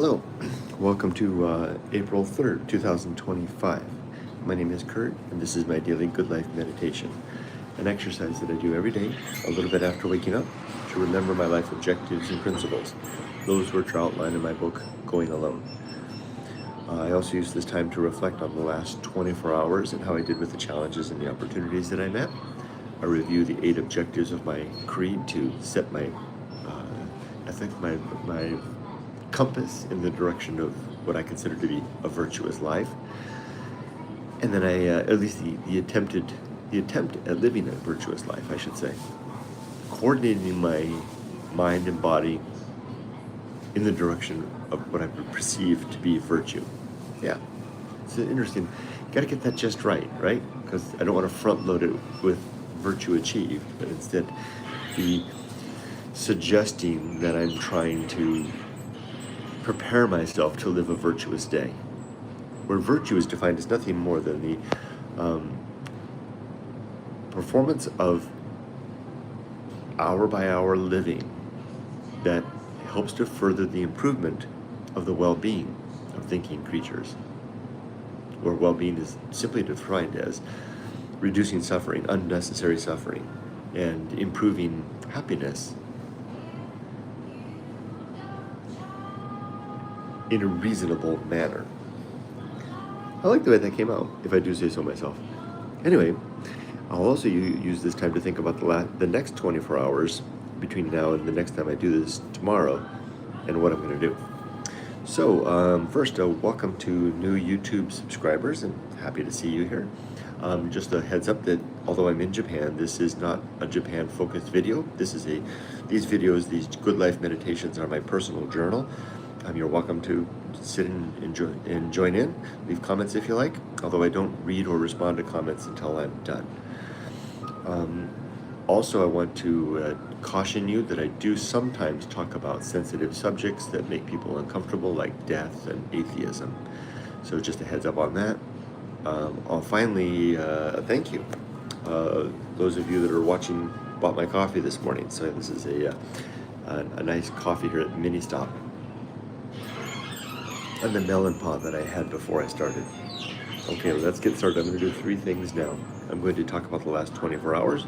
Hello, welcome to April 3rd, 2025. My name is Kurt, and this is my daily Good Life meditation, an exercise that I do every day, a little bit after waking up, to remember my life objectives and principles, those which are outlined in my book, Going Alone. I also use this time to reflect on the last 24 hours and how I did with the challenges and the opportunities that I met. I review the 8 objectives of my creed to set my compass in the direction of what I consider to be a virtuous life. And then at least the attempt at living a virtuous life, I should say. Coordinating my mind and body in the direction of what I would perceive to be virtue. Yeah, it's interesting. Got to get that just right? Because I don't want to front load it with virtue achieved, but instead be suggesting that I'm trying to prepare myself to live a virtuous day, where virtue is defined as nothing more than the performance of hour by hour living that helps to further the improvement of the well-being of thinking creatures, where well-being is simply defined as reducing suffering, unnecessary suffering, and improving happiness in a reasonable manner. I like the way that came out, if I do say so myself. Anyway, I'll also use this time to think about the next 24 hours between now and the next time I do this tomorrow, and what I'm going to do. So, first, welcome to new YouTube subscribers, and happy to see you here. Just a heads up that although I'm in Japan, this is not a Japan-focused video. These videos, these Good Life meditations are my personal journal. You're welcome to sit and join in, leave comments if you like, although I don't read or respond to comments until I'm done. Also, I want to caution you that I do sometimes talk about sensitive subjects that make people uncomfortable, like death and atheism. So just a heads up on that. Finally, thank you. Those of you that are watching bought my coffee this morning. So this is a nice coffee here at the Mini Stop. And the melon pod that I had before I started. Okay, let's get started. I'm going to do 3 things now. I'm going to talk about the last 24 hours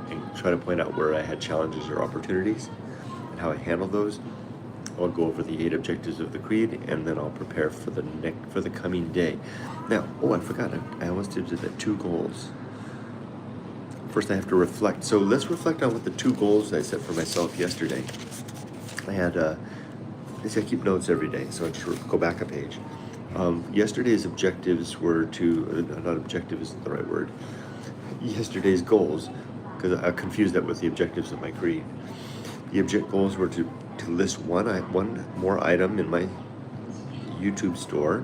and try to point out where I had challenges or opportunities and how I handled those. I'll go over the 8 objectives of the creed, and then I'll prepare for the coming day. Now, I forgot. I almost did the 2 goals. First, I have to reflect. So let's reflect on what the 2 goals I set for myself yesterday. I had I keep notes every day, so I just go back a page. Yesterday's objectives were not objective isn't the right word. Yesterday's goals, because I confused that with the objectives of my creed. The goals were to list one more item in my YouTube store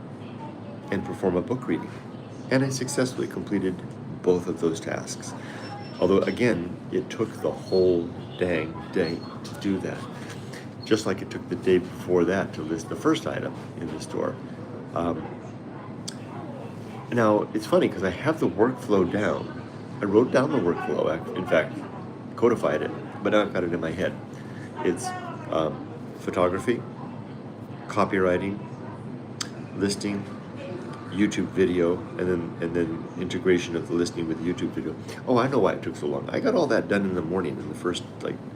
and perform a book reading. And I successfully completed both of those tasks. Although, again, it took the whole dang day to do that. Just like it took the day before that to list the first item in the store. Now, it's funny because I have the workflow down. I wrote down the workflow, in fact, codified it, but now I've got it in my head. It's photography, copywriting, listing, YouTube video, and then integration of the listing with YouTube video. Oh, I know why it took so long. I got all that done in the morning, in the first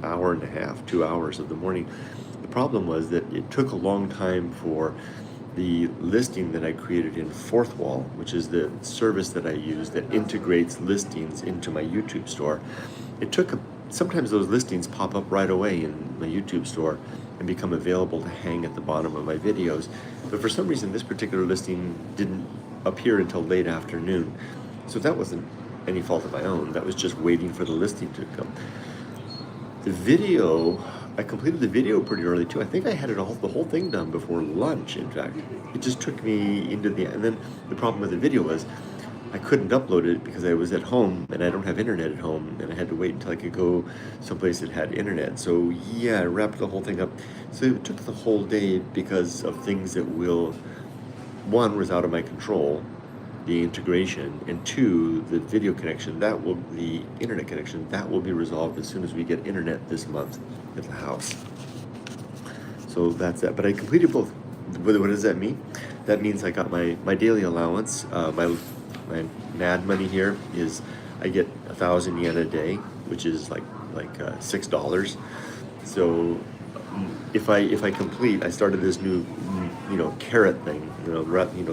hour and a half, 2 hours of the morning. The problem was that it took a long time for the listing that I created in Fourth Wall, which is the service that I use that integrates listings into my YouTube store. Sometimes those listings pop up right away in my YouTube store and become available to hang at the bottom of my videos. But for some reason, this particular listing didn't appear until late afternoon. So that wasn't any fault of my own. That was just waiting for the listing to come. I completed the video pretty early too. I think I had the whole thing done before lunch, in fact. It just took me and then the problem with the video was I couldn't upload it because I was at home and I don't have internet at home, and I had to wait until I could go someplace that had internet. So yeah, I wrapped the whole thing up. So it took the whole day because of things that one was out of my control, the integration, and 2, the video connection, the internet connection, that will be resolved as soon as we get internet this month at the house. So that's that. But I completed both. what does that mean? That means I got my daily allowance. My mad money here is I get 1,000 yen a day, which is like $6. So if I complete, I started this new carrot thing,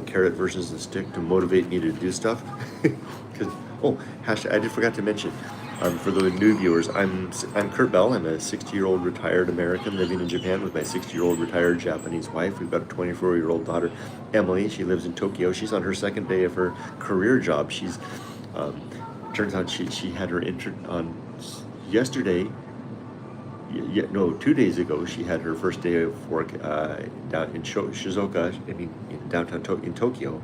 carrot versus the stick to motivate me to do stuff. Because I did forgot to mention, for the new viewers, I'm Kurt Bell. I'm a 60-year-old retired American living in Japan with my 60-year-old retired Japanese wife. We've got a 24-year-old daughter, Emily. She lives in Tokyo. She's on her second day of her career job. She's turns out she had her intern on yesterday. 2 days ago, she had her first day of work down in Shizuoka, in downtown in Tokyo,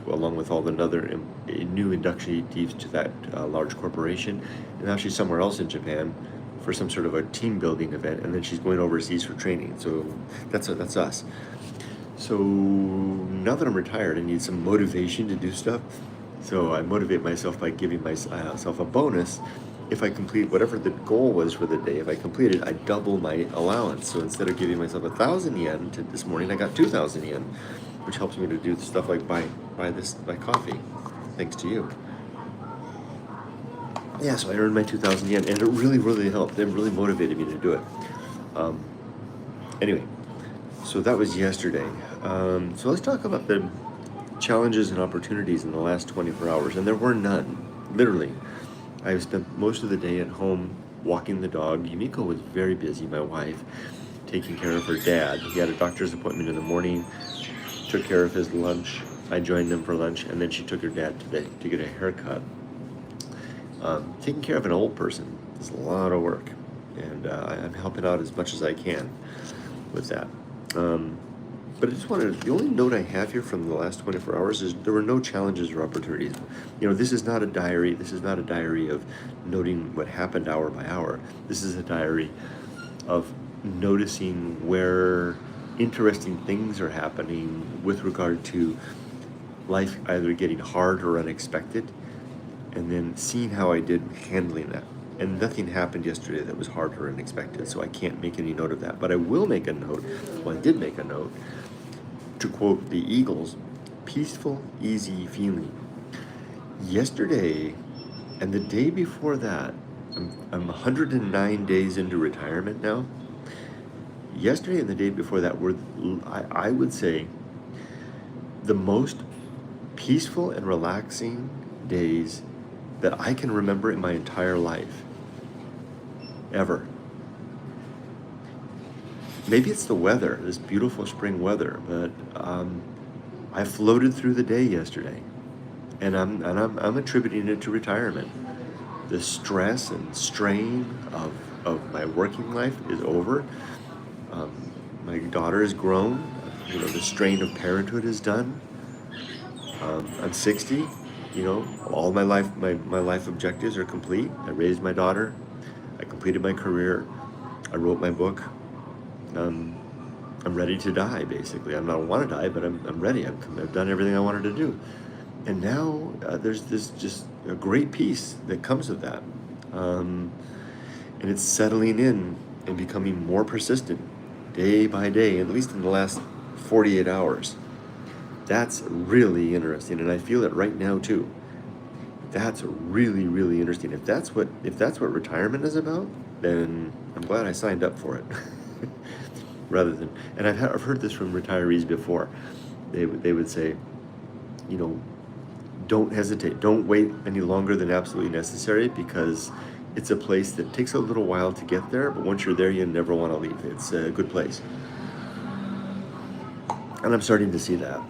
along with all the other new inductees to that large corporation. And now she's somewhere else in Japan for some sort of a team building event, and then she's going overseas for training. So that's us. So now that I'm retired, I need some motivation to do stuff. So I motivate myself by giving myself a bonus. If I complete whatever the goal was for the day, if I complete it, I double my allowance. So instead of giving myself 1,000 yen this morning, I got 2,000 yen, which helps me to do stuff like buy coffee, thanks to you. Yeah, so I earned my 2,000 yen, and it really, really helped. It really motivated me to do it. Anyway, so that was yesterday. So let's talk about the challenges and opportunities in the last 24 hours, and there were none, literally. I spent most of the day at home walking the dog. Yumiko was very busy, my wife, taking care of her dad. He had a doctor's appointment in the morning, took care of his lunch. I joined them for lunch, and then she took her dad to get a haircut. Taking care of an old person is a lot of work, and I'm helping out as much as I can with that. But I just the only note I have here from the last 24 hours is there were no challenges or opportunities. This is not a diary. This is not a diary of noting what happened hour by hour. This is a diary of noticing where interesting things are happening with regard to life either getting hard or unexpected, and then seeing how I did handling that. And nothing happened yesterday that was hard or unexpected, so I can't make any note of that. But I will make a note, I did make a note, to quote the Eagles, peaceful, easy feeling. Yesterday and the day before that, I'm 109 days into retirement now. Yesterday and the day before that were, I would say, the most peaceful and relaxing days that I can remember in my entire life, ever. Maybe it's the weather, this beautiful spring weather, but I floated through the day yesterday, and I'm attributing it to retirement. The stress and strain of my working life is over. My daughter is grown. The strain of parenthood is done. I'm 60. All my life objectives are complete. I raised my daughter. I completed my career. I wrote my book. I'm ready to die, basically. I don't want to die, but I'm ready. I've done everything I wanted to do. And now there's this just a great peace that comes with that. And it's settling in and becoming more persistent day by day, at least in the last 48 hours. That's really interesting, and I feel it right now too. That's really, really interesting. If that's what retirement is about, then I'm glad I signed up for it. Rather than, and I've heard this from retirees before. They would say, don't hesitate, don't wait any longer than absolutely necessary, because it's a place that takes a little while to get there, but once you're there, you never want to leave. It's a good place, and I'm starting to see that.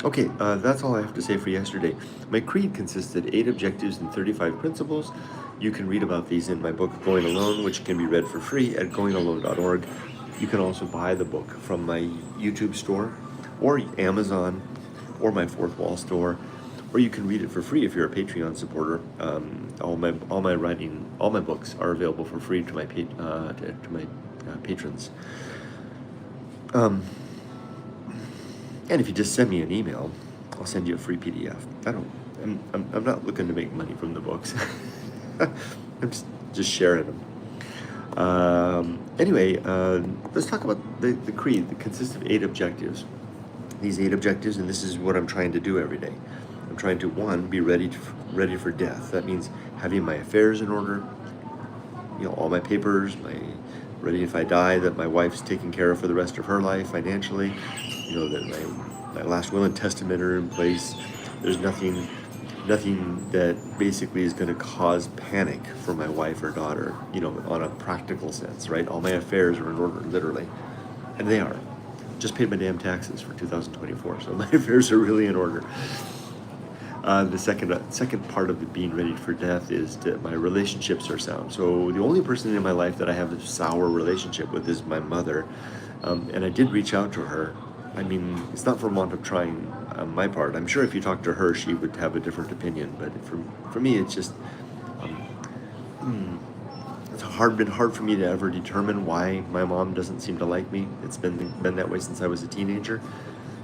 Okay, that's all I have to say for yesterday. My creed consisted 8 objectives and 35 principles. You can read about these in my book, Going Alone, which can be read for free at goingalone.org. You can also buy the book from my YouTube store, or Amazon, or my Fourth Wall store, or you can read it for free if you're a Patreon supporter. All my books are available for free to my patrons. And if you just send me an email, I'll send you a free PDF. I'm not looking to make money from the books. I'm just sharing them. Anyway, let's talk about the creed. It consists of 8 objectives. These 8 objectives, and this is what I'm trying to do every day. I'm trying to, one, be ready for death. That means having my affairs in order, all my papers, ready if I die, that my wife's taken care of for the rest of her life financially, that my last will and testament are in place. There's nothing that basically is going to cause panic for my wife or daughter, on a practical sense, right? All my affairs are in order, literally. And they are. Just paid my damn taxes for 2024, so my affairs are really in order. The second part of the being ready for death is that my relationships are sound. So the only person in my life that I have a sour relationship with is my mother. And I did reach out to her. I mean, it's not for want of trying on my part. I'm sure if you talk to her, she would have a different opinion. But for me, it's just it's been hard for me to ever determine why my mom doesn't seem to like me. It's been that way since I was a teenager.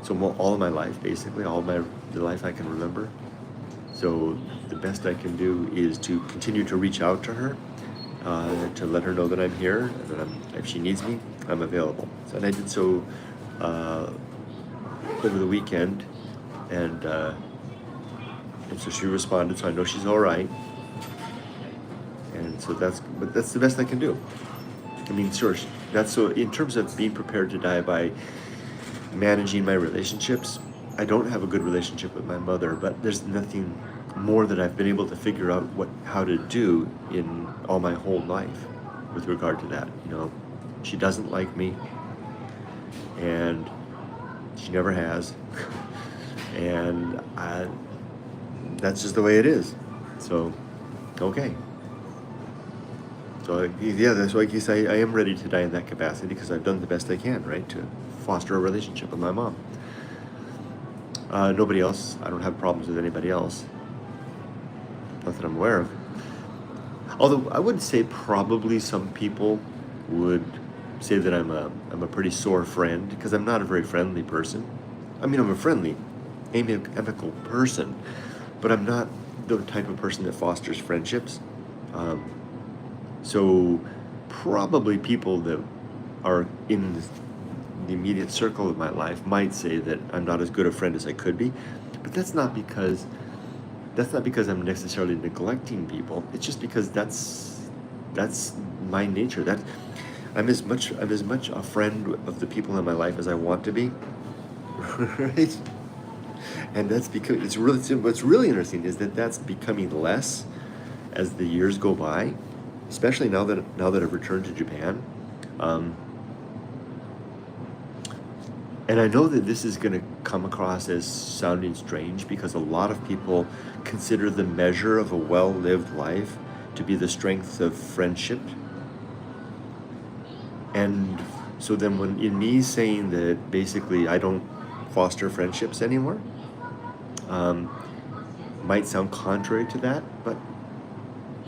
So all of my life, basically, the life I can remember. So the best I can do is to continue to reach out to her, to let her know that I'm here, and that if she needs me, I'm available. And I did so over the weekend, and so she responded. So I know she's all right. And so that's the best I can do. I mean, sure, so in terms of being prepared to die by managing my relationships, I don't have a good relationship with my mother, but there's nothing more that I've been able to figure out how to do in all my whole life with regard to that. She doesn't like me, and she never has, and that's just the way it is. So, okay. So that's why I guess I am ready to die in that capacity, because I've done the best I can, right, to foster a relationship with my mom. Nobody else. I don't have problems with anybody else. Not that I'm aware of. Although I would say probably some people would say that I'm a pretty sore friend, because I'm not a very friendly person. I mean, I'm a friendly, amicable person, but I'm not the type of person that fosters friendships. So probably people that are in the immediate circle of my life might say that I'm not as good a friend as I could be, but that's not because I'm necessarily neglecting people. It's just because that's my nature. That I'm as much a friend of the people in my life as I want to be, right? And that's because what's really interesting is that that's becoming less as the years go by, especially now that I've returned to Japan. And I know that this is going to come across as sounding strange, because a lot of people consider the measure of a well-lived life to be the strength of friendship. And so then in me saying that basically I don't foster friendships anymore, might sound contrary to that, but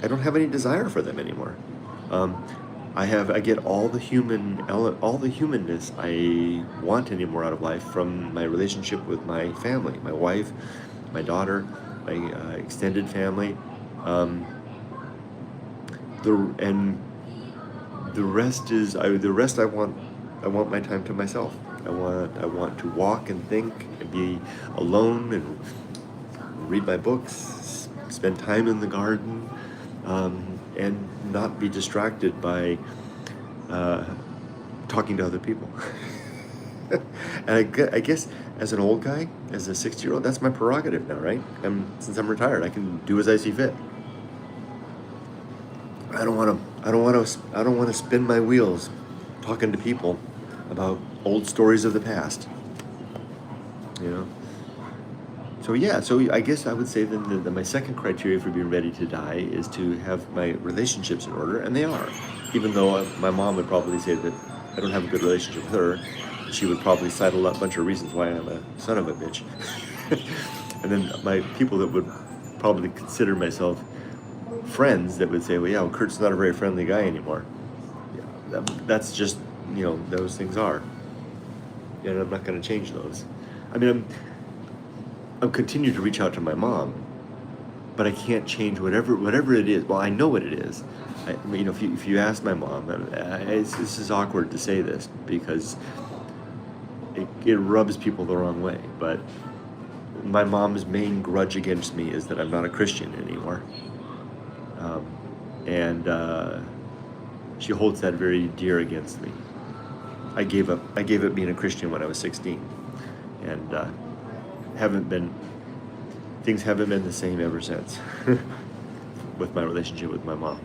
I don't have any desire for them anymore. I get all the humanness I want anymore out of life from my relationship with my family, my wife, my daughter, my extended family. The rest I want my time to myself. I want to walk and think and be alone and read my books, spend time in the garden, and not be distracted by talking to other people. And I guess as an old guy, as a 60-year-old, that's my prerogative now, right? Since I'm retired, I can do as I see fit. I don't want to spin my wheels talking to people about old stories of the past. So I guess I would say then that my second criteria for being ready to die is to have my relationships in order, and they are. Even though my mom would probably say that I don't have a good relationship with her, she would probably cite a bunch of reasons why I'm a son of a bitch. And then my people that would probably consider myself friends that would say, well, yeah, Kurt's not a very friendly guy anymore. Yeah, that's just, those things are. And I'm not going to change those. I mean, I'm continuing to reach out to my mom, but I can't change whatever it is. Well, I know what it is, if you ask my mom, this is awkward to say this because it rubs people the wrong way, but my mom's main grudge against me is that I'm not a Christian anymore. And she holds that very dear against me. I gave up being a Christian when I was 16, and things haven't been the same ever since with my relationship with my mom.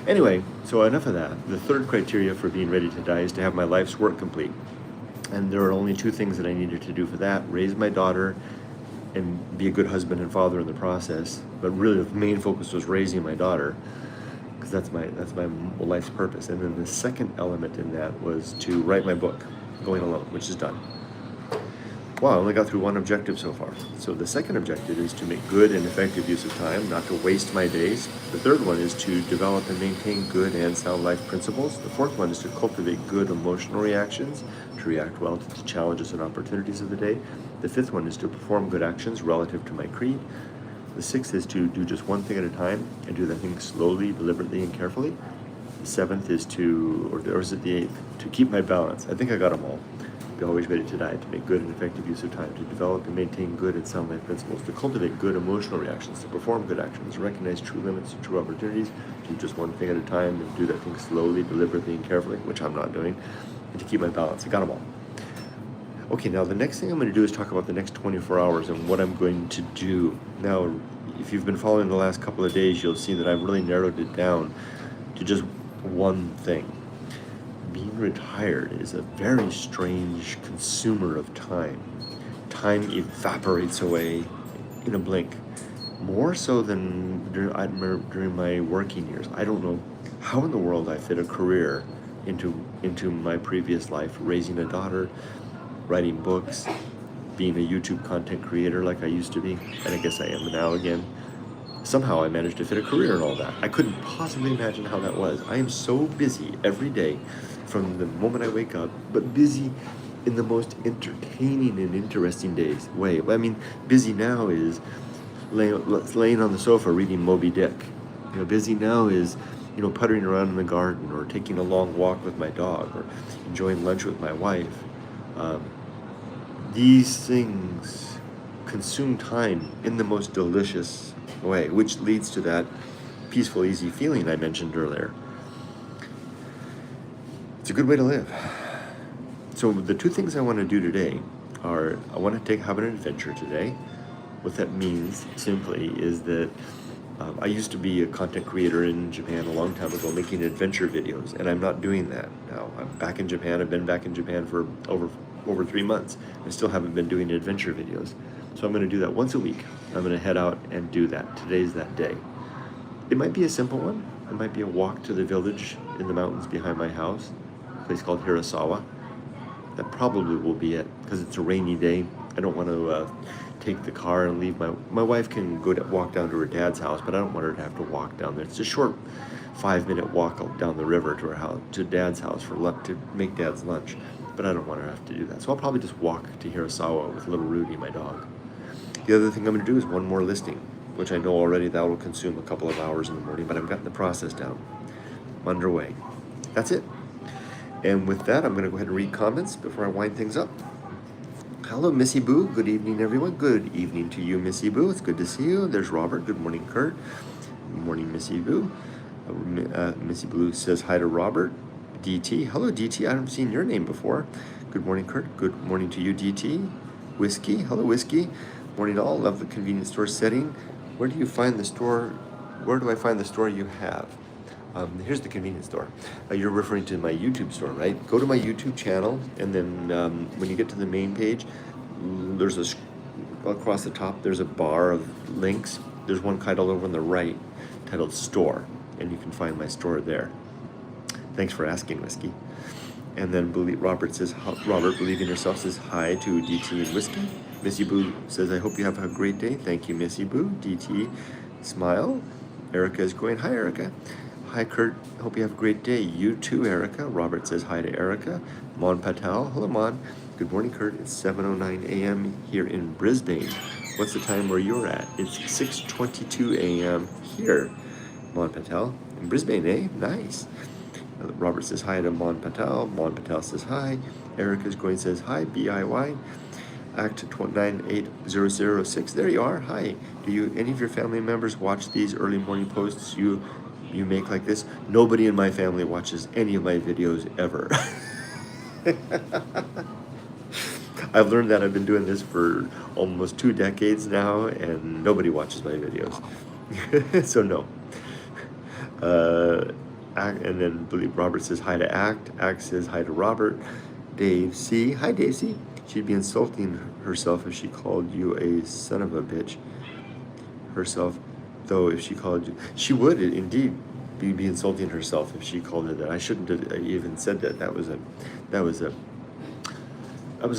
Anyway, so enough of that. The third criteria for being ready to die is to have my life's work complete. And there are only two things that I needed to do for that: raise my daughter and be a good husband and father in the process. But really the main focus was raising my daughter, because that's my life's purpose. And then the second element in that was to write my book, Going Alone, which is done. Wow, I only got through one objective so far. So the second objective is to make good and effective use of time, not to waste my days. The third one is to develop and maintain good and sound life principles. The fourth one is to cultivate good emotional reactions, to react well to the challenges and opportunities of the day. The fifth one is to perform good actions relative to my creed. The sixth is to do just one thing at a time and do that thing slowly, deliberately, and carefully. The seventh is or is it the eighth? To keep my balance. I think I got them all. Be always ready to die, to make good and effective use of time, to develop and maintain good and sound life principles, to cultivate good emotional reactions, to perform good actions, recognize true limits and true opportunities, to do just one thing at a time and do that thing slowly, deliberately, and carefully, which I'm not doing, and to keep my balance. I got them all. Okay, now the next thing I'm going to do is talk about the next 24 hours and what I'm going to do. Now, if you've been following the last couple of days, you'll see that I've really narrowed it down to just one thing. Being retired is a very strange consumer of time. Time evaporates away in a blink, more so than during my working years. I don't know how in the world I fit a career into my previous life, raising a daughter, writing books, being a YouTube content creator like I used to be, and I guess I am now again. Somehow I managed to fit a career in all that. I couldn't possibly imagine how that was. I am so busy every day from the moment I wake up, but busy in the most entertaining and interesting way. I mean, busy now is laying on the sofa reading Moby Dick. Busy now is, puttering around in the garden, or taking a long walk with my dog, or enjoying lunch with my wife. These things consume time in the most delicious way, which leads to that peaceful, easy feeling I mentioned earlier. It's a good way to live. So the two things I want to do today are, I want to have an adventure today. What that means simply is that I used to be a content creator in Japan a long time ago, making adventure videos, and I'm not doing that now. I'm back in Japan. I've been back in Japan for over 3 months. I still haven't been doing adventure videos. So I'm going to do that once a week. I'm going to head out and do that. Today's that day. It might be a simple one. It might be a walk to the village in the mountains behind my house, a place called Hirasawa. That probably will be it, because it's a rainy day. I don't want to take the car and leave. My wife can walk down to her dad's house, but I don't want her to have to walk down there. It's a short 5-minute walk down the river to her house, to dad's house to make dad's lunch. But I don't want her to have to do that. So I'll probably just walk to Hirasawa with little Rudy, my dog. The other thing I'm going to do is one more listing, which I know already that will consume a couple of hours in the morning, but I've gotten the process down. I'm underway. That's it. And with that, I'm going to go ahead and read comments before I wind things up. Hello, Missy Boo. Good evening, everyone. Good evening to you, Missy Boo. It's good to see you. There's Robert. Good morning, Kurt. Good morning, Missy Boo. Missy Boo says hi to Robert. DT. Hello, DT. I haven't seen your name before. Good morning, Kurt. Good morning to you, DT. Whiskey. Hello, Whiskey. Morning, all. Love the convenience store setting. Where do you find the store? Where do I find the store you have? Here's the convenience store. You're referring to my YouTube store, right? Go to my YouTube channel, and then when you get to the main page, there's across the top, there's a bar of links. There's one titled over on the right, titled Store, and you can find my store there. Thanks for asking, Whiskey. And then Robert, Believe in Yourself, says hi to DT and Whiskey. Missy Boo says, I hope you have a great day. Thank you, Missy Boo. DT, smile. Erica is going, hi, Erica. Hi, Kurt. Hope you have a great day. You too, Erica. Robert says hi to Erica. Mon Patel. Hello, Mon. Good morning, Kurt. It's 7:09 a.m. here in Brisbane. What's the time where you're at? It's 6:22 a.m. here. Mon Patel. Brisbane, eh? Nice. Robert says hi to Mon Patel. Mon Patel says hi. Erica's going says hi, BIY. Act 98006. There you are. Hi. Do you any of your family members watch these early morning posts you make like this? Nobody in my family watches any of my videos ever. I've learned that I've been doing this for almost 2 decades now, and nobody watches my videos. So no. And then believe Robert says hi to Act. Act says hi to Robert. Dave C. Hi, Dave C. She'd be insulting herself if she called you a son of a bitch. Herself, though, if she called you, she would indeed be insulting herself if she called her that. I shouldn't have even said that. That was a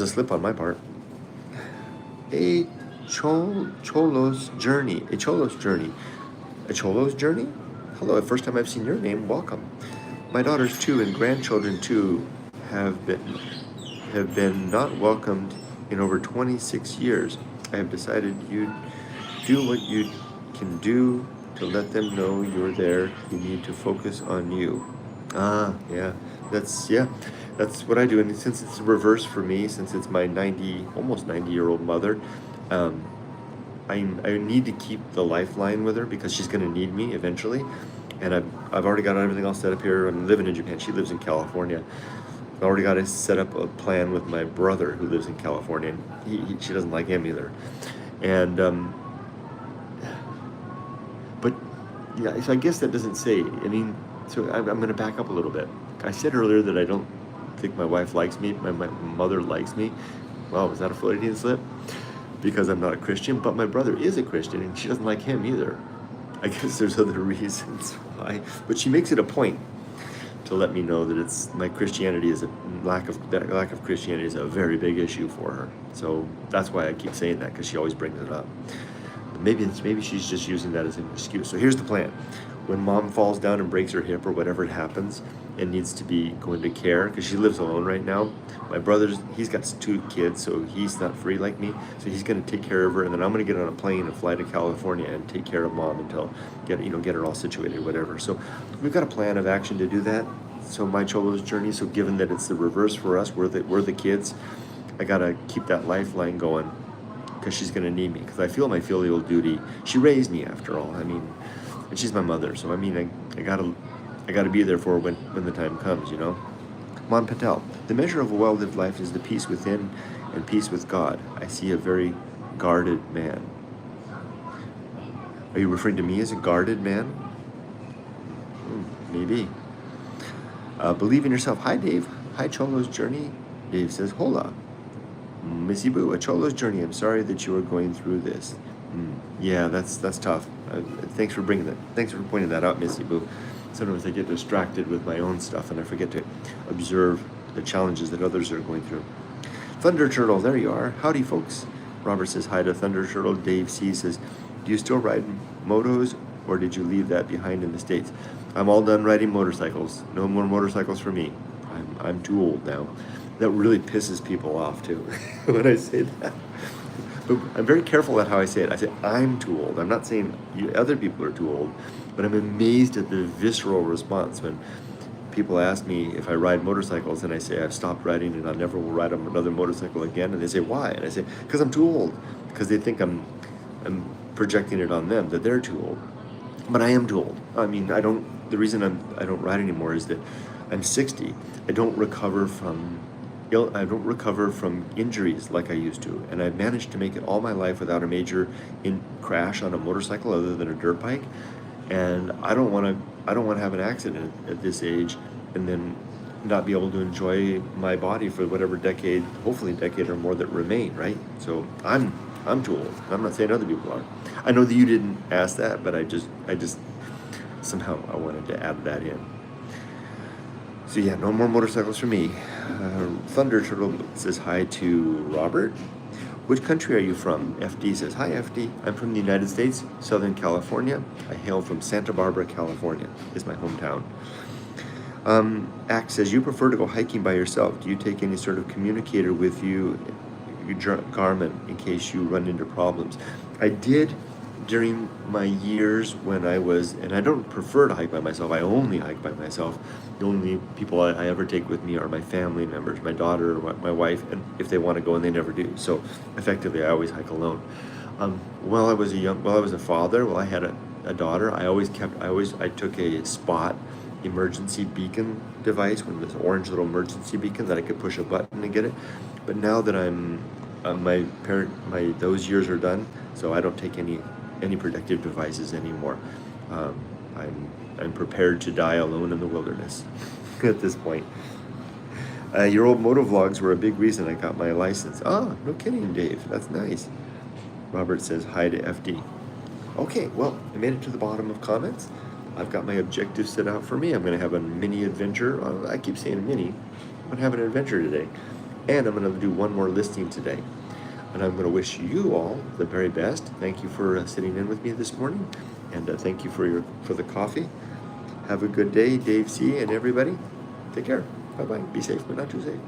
slip on my part. A Cholo's journey. A Cholo's journey. A Cholo's journey? Hello, first time I've seen your name. Welcome. My daughters too and grandchildren too have been not welcomed in over 26 years. I have decided you do what you can do to let them know you're there. You need to focus on you. Yeah, that's what I do. And since it's reverse for me, since it's my almost 90-year-old mother, I need to keep the lifeline with her because she's going to need me eventually. And I've already got everything all set up here. I'm living in Japan. She lives in California. I've already got to set up a plan with my brother who lives in California. And she doesn't like him either. And but yeah, so I guess that doesn't say. I mean, so I'm going to back up a little bit. I said earlier that I don't think my wife likes me. My mother likes me. Wow, was that a Freudian slip? Because I'm not a Christian, but my brother is a Christian and she doesn't like him either. I guess there's other reasons why, but she makes it a point to let me know that it's my Christianity is lack of Christianity is a very big issue for her. So that's why I keep saying that, because she always brings it up. But maybe she's just using that as an excuse. So here's the plan. When mom falls down and breaks her hip or whatever it happens and needs to be going to care, because she lives alone right now. My brother's, he's got 2 kids, so he's not free like me. So he's going to take care of her, and then I'm going to get on a plane and fly to California and take care of mom until get her all situated, whatever. So we've got a plan of action to do that. So my Cholo's journey. So given that it's the reverse for us, we're the kids. I got to keep that lifeline going because she's going to need me. Because I feel my filial duty. She raised me after all. I mean, and she's my mother. So I mean, I gotta be there for her when the time comes, you know. Mon Patel, the measure of a well-lived life is the peace within and peace with God. I see a very guarded man. Are you referring to me as a guarded man? Maybe. Believe in yourself. Hi, Dave. Hi, Cholo's journey. Dave says, hola. Missy Boo, a Cholo's journey. I'm sorry that you are going through this. Yeah, that's tough. Thanks for pointing that out, Missy Boo. Sometimes I get distracted with my own stuff and I forget to observe the challenges that others are going through. Thunder Turtle, there you are. Howdy, folks. Robert says hi to Thunder Turtle. Dave C says, do you still ride motos or did you leave that behind in the States? I'm all done riding motorcycles. No more motorcycles for me. I'm too old now. That really pisses people off too when I say that. But I'm very careful at how I say it. I say, I'm too old. I'm not saying other people are too old, but I'm amazed at the visceral response when people ask me if I ride motorcycles and I say I've stopped riding and I never will ride another motorcycle again. And they say, why? And I say, because I'm too old. Because they think I'm projecting it on them, that they're too old. But I am too old. I mean, the reason I don't ride anymore is that I'm 60. I don't recover from injuries like I used to, and I've managed to make it all my life without a major crash on a motorcycle other than a dirt bike. And I don't want to have an accident at this age and then not be able to enjoy my body for whatever decade, hopefully a decade or more that remain, right? So I'm too old. I'm not saying other people are. I know that you didn't ask that, but I just somehow I wanted to add that in. So yeah, no more motorcycles for me. Thunder Turtle says hi to Robert. Which country are you from? FD says, hi FD. I'm from the United States, Southern California. I hail from Santa Barbara, California. It's my hometown. Act says, you prefer to go hiking by yourself. Do you take any sort of communicator with you, your Garmin, in case you run into problems? I did during my years when I was, and I don't prefer to hike by myself, I only hike by myself. The only people I ever take with me are my family members, my daughter or my wife, and if they want to go, and they never do. So effectively, I always hike alone. While I was a father, I had a daughter, I took a spot emergency beacon device, with this orange little emergency beacon that I could push a button and get it. But now that I'm those years are done, so I don't take any protective devices anymore. Um, I'm prepared to die alone in the wilderness at this point. Your old moto vlogs were a big reason I got my license. Oh, no kidding, Dave. That's nice. Robert says hi to FD. Okay, well, I made it to the bottom of comments. I've got my objectives set out for me. I'm going to have a mini adventure. I keep saying mini. I'm going to have an adventure today. And I'm going to do one more listing today. And I'm going to wish you all the very best. Thank you for sitting in with me this morning. And thank you for the coffee. Have a good day, Dave C. and everybody. Take care. Bye-bye. Be safe, but not too safe.